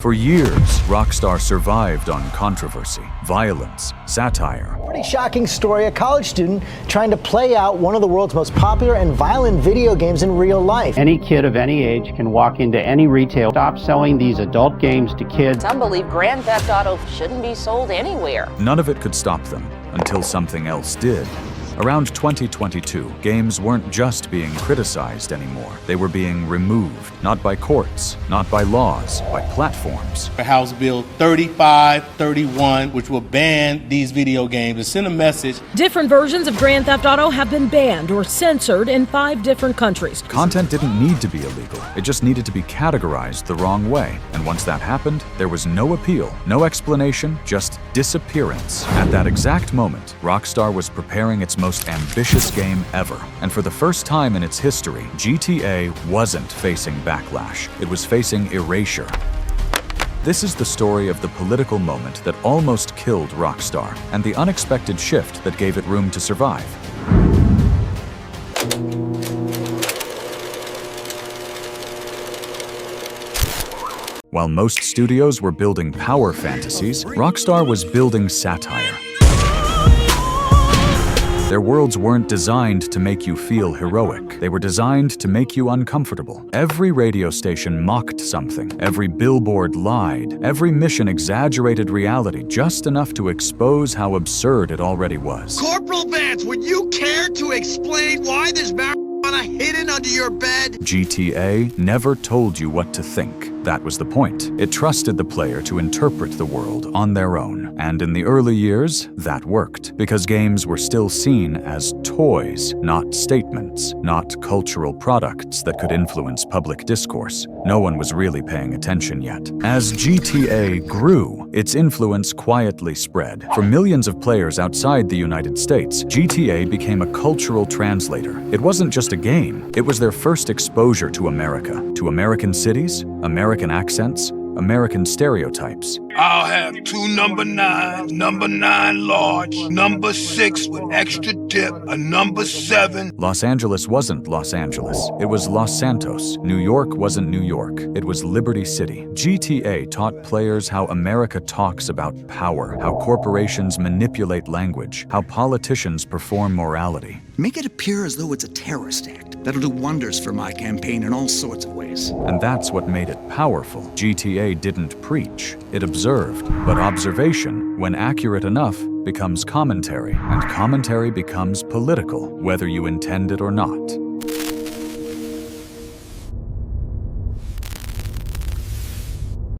For years, Rockstar survived on controversy, violence, satire. Pretty shocking story, a college student trying to play out one of the world's most popular and violent video games in real life. Any kid of any age can walk into any retail, stop selling these adult games to kids. Some believe Grand Theft Auto shouldn't be sold anywhere. None of it could stop them until something else did. Around 2022, games weren't just being criticized anymore. They were being removed, not by courts, not by laws, by platforms. House Bill 3531, which will ban these video games and send a message. Different versions of Grand Theft Auto have been banned or censored in 5 different countries. Content didn't need to be illegal. It just needed to be categorized the wrong way. And once that happened, there was no appeal, no explanation, just disappearance. At that exact moment, Rockstar was preparing its most ambitious game ever. And for the first time in its history, GTA wasn't facing backlash. It was facing erasure. This is the story of the political moment that almost killed Rockstar, and the unexpected shift that gave it room to survive. While most studios were building power fantasies, Rockstar was building satire. Their worlds weren't designed to make you feel heroic. They were designed to make you uncomfortable. Every radio station mocked something. Every billboard lied. Every mission exaggerated reality just enough to expose how absurd it already was. Corporal Vance, would you care to explain why there's marijuana hidden under your bed? GTA never told you what to think. That was the point. It trusted the player to interpret the world on their own. And in the early years, that worked, because games were still seen as toys, not statements, not cultural products that could influence public discourse. No one was really paying attention yet. As GTA grew, its influence quietly spread. For millions of players outside the United States, GTA became a cultural translator. It wasn't just a game, it was their first exposure to America, to American cities, American accents, American stereotypes. I'll have 2 number 9s, number 9 large, number 6 with extra dip, a number 7. Los Angeles wasn't Los Angeles. It was Los Santos. New York wasn't New York. It was Liberty City. GTA taught players how America talks about power, how corporations manipulate language, how politicians perform morality. Make it appear as though it's a terrorist act. That'll do wonders for my campaign in all sorts of ways. And that's what made it powerful. GTA didn't preach, it observed. But observation, when accurate enough, becomes commentary, and commentary becomes political, whether you intend it or not.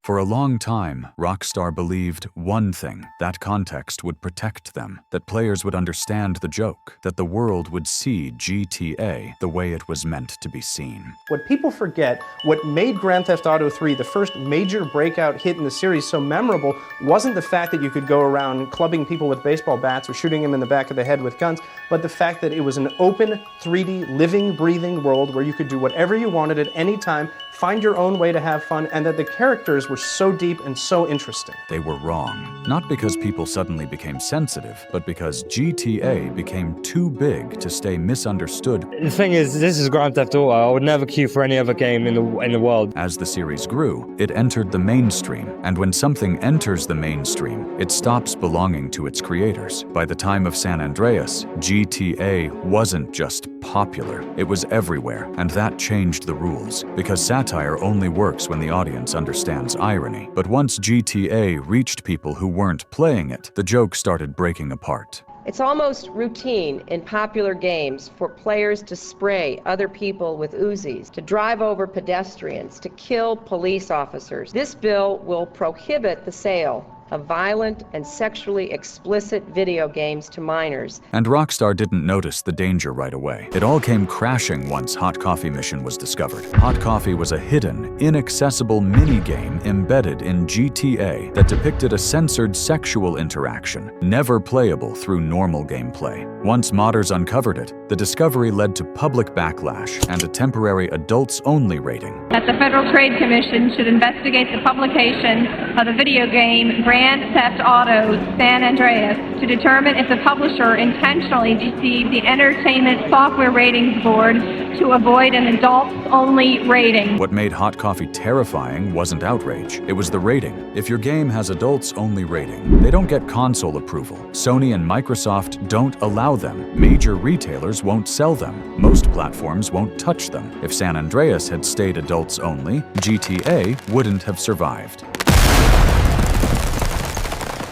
For a long time, Rockstar believed one thing: that context would protect them, that players would understand the joke, that the world would see GTA the way it was meant to be seen. What people forget, what made Grand Theft Auto 3 the first major breakout hit in the series so memorable, wasn't the fact that you could go around clubbing people with baseball bats or shooting them in the back of the head with guns, but the fact that it was an open, 3D, living, breathing world where you could do whatever you wanted at any time, find your own way to have fun, and that the characters were so deep and so interesting. They were wrong. Not because people suddenly became sensitive, but because GTA became too big to stay misunderstood. The thing is, this is Grand Theft Auto. I would never queue for any other game in the world. As the series grew, it entered the mainstream, and when something enters the mainstream, it stops belonging to its creators. By the time of San Andreas, GTA wasn't just popular, it was everywhere, and that changed the rules, because satire only works when the audience understands irony. But once GTA reached people who weren't playing it, the joke started breaking apart. It's almost routine in popular games for players to spray other people with Uzis, to drive over pedestrians, to kill police officers. This bill will prohibit the sale of violent and sexually explicit video games to minors. And Rockstar didn't notice the danger right away. It all came crashing once Hot Coffee Mission was discovered. Hot Coffee was a hidden, inaccessible mini-game embedded in GTA that depicted a censored sexual interaction, never playable through normal gameplay. Once modders uncovered it, the discovery led to public backlash and a temporary adults-only rating. That the Federal Trade Commission should investigate the publication of the video game Grand Theft Auto San Andreas to determine if the publisher intentionally deceived the Entertainment Software Ratings Board to avoid an adults-only rating. What made Hot Coffee terrifying wasn't outrage, it was the rating. If your game has adults-only rating, they don't get console approval. Sony and Microsoft don't allow them. Major retailers won't sell them. Most platforms won't touch them. If San Andreas had stayed adults only, GTA wouldn't have survived.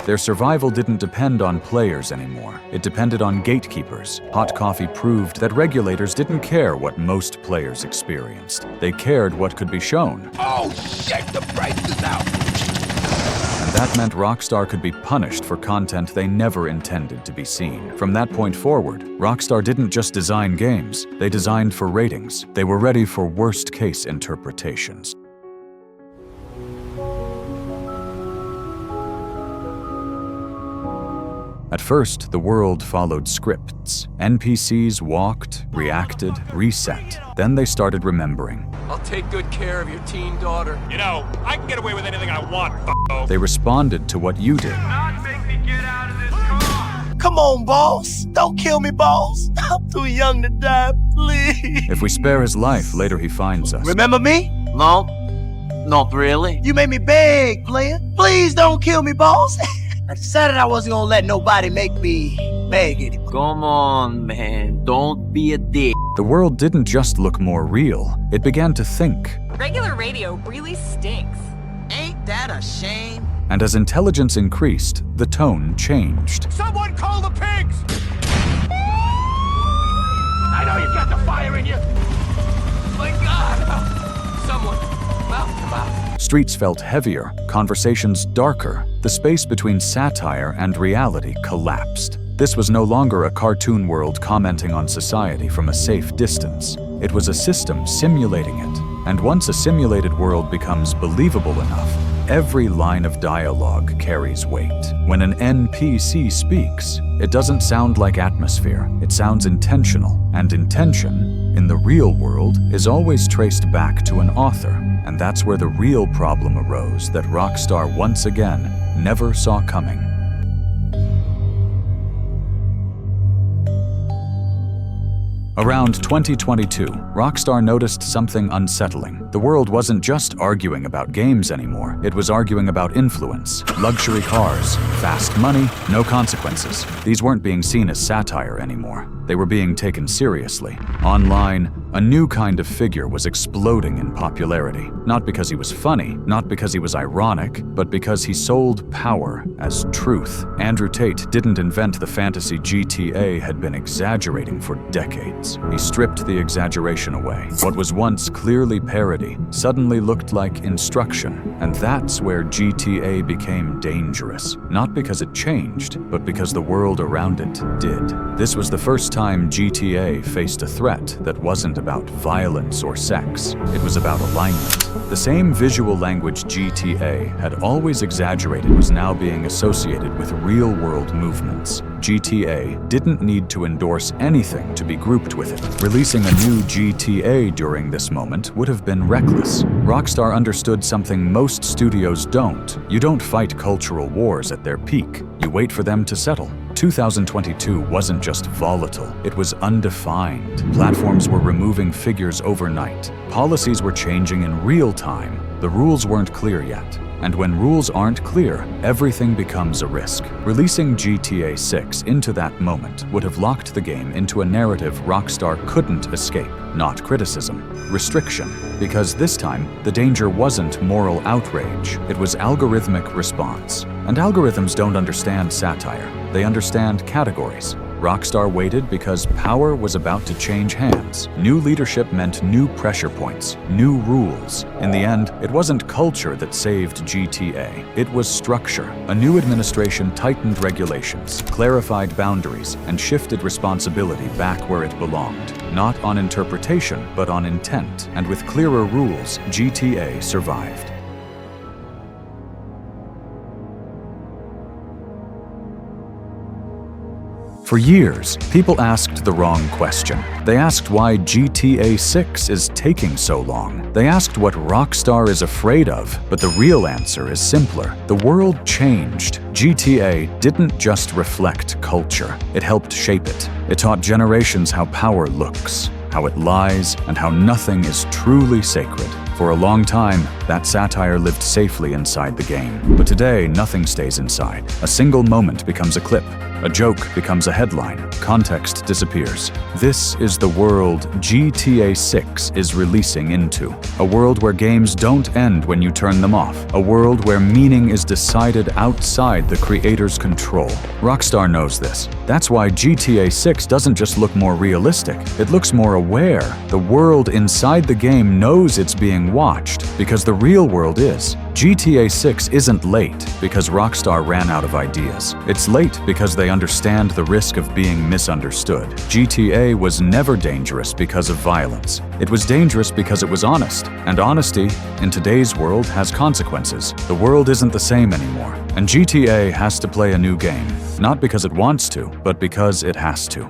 Their survival didn't depend on players anymore. It depended on gatekeepers. Hot Coffee proved that regulators didn't care what most players experienced. They cared what could be shown. Oh shit, the price is out! And that meant Rockstar could be punished for content they never intended to be seen. From that point forward, Rockstar didn't just design games, they designed for ratings. They were ready for worst-case interpretations. At first, the world followed scripts. NPCs walked, reacted, reset. Then they started remembering. I'll take good care of your teen daughter. You know, I can get away with anything I want, f***o. They responded to what you did. Not make me get out of this car! Come on, boss. Don't kill me, boss. I'm too young to die, please. If we spare his life, later he finds us. Remember me? No, not really. You made me beg, player. Please don't kill me, boss. I decided I wasn't gonna let nobody make me beg anymore. Come on, man. Don't be a dick. The world didn't just look more real, it began to think. Regular radio really stinks. Ain't that a shame? And as intelligence increased, the tone changed. Someone call the pigs! I know you got the fire in you! My God! Someone, mouth to mouth. Streets felt heavier, conversations darker. The space between satire and reality collapsed. This was no longer a cartoon world commenting on society from a safe distance. It was a system simulating it. And once a simulated world becomes believable enough, every line of dialogue carries weight. When an NPC speaks, it doesn't sound like atmosphere. It sounds intentional. And intention, in the real world, is always traced back to an author. And that's where the real problem arose that Rockstar once again never saw coming. Around 2022, Rockstar noticed something unsettling. The world wasn't just arguing about games anymore. It was arguing about influence, luxury cars, fast money, no consequences. These weren't being seen as satire anymore. They were being taken seriously. Online, a new kind of figure was exploding in popularity. Not because he was funny, not because he was ironic, but because he sold power as truth. Andrew Tate didn't invent the fantasy GTA had been exaggerating for decades. He stripped the exaggeration away. What was once clearly parody suddenly looked like instruction, and that's where GTA became dangerous. Not because it changed, but because the world around it did. This was the first time GTA faced a threat that wasn't about violence or sex. It was about alignment. The same visual language GTA had always exaggerated was now being associated with real-world movements. GTA didn't need to endorse anything to be grouped with it. Releasing a new GTA during this moment would have been reckless. Rockstar understood something most studios don't. You don't fight cultural wars at their peak. You wait for them to settle. 2022 wasn't just volatile, it was undefined. Platforms were removing figures overnight. Policies were changing in real time. The rules weren't clear yet. And when rules aren't clear, everything becomes a risk. Releasing GTA 6 into that moment would have locked the game into a narrative Rockstar couldn't escape. Not criticism, restriction. Because this time, the danger wasn't moral outrage, it was algorithmic response. And algorithms don't understand satire, they understand categories. Rockstar waited because power was about to change hands. New leadership meant new pressure points, new rules. In the end, it wasn't culture that saved GTA. It was structure. A new administration tightened regulations, clarified boundaries, and shifted responsibility back where it belonged. Not on interpretation, but on intent. And with clearer rules, GTA survived. For years, people asked the wrong question. They asked why GTA 6 is taking so long. They asked what Rockstar is afraid of, but the real answer is simpler. The world changed. GTA didn't just reflect culture, it helped shape it. It taught generations how power looks, how it lies, and how nothing is truly sacred. For a long time, that satire lived safely inside the game. But today, nothing stays inside. A single moment becomes a clip. A joke becomes a headline. Context disappears. This is the world GTA 6 is releasing into. A world where games don't end when you turn them off. A world where meaning is decided outside the creator's control. Rockstar knows this. That's why GTA 6 doesn't just look more realistic. It looks more aware. The world inside the game knows it's being watched, because the real world is. GTA 6 isn't late because Rockstar ran out of ideas. It's late because they understand the risk of being misunderstood. GTA was never dangerous because of violence. It was dangerous because it was honest. And honesty, in today's world, has consequences. The world isn't the same anymore. And GTA has to play a new game. Not because it wants to, but because it has to.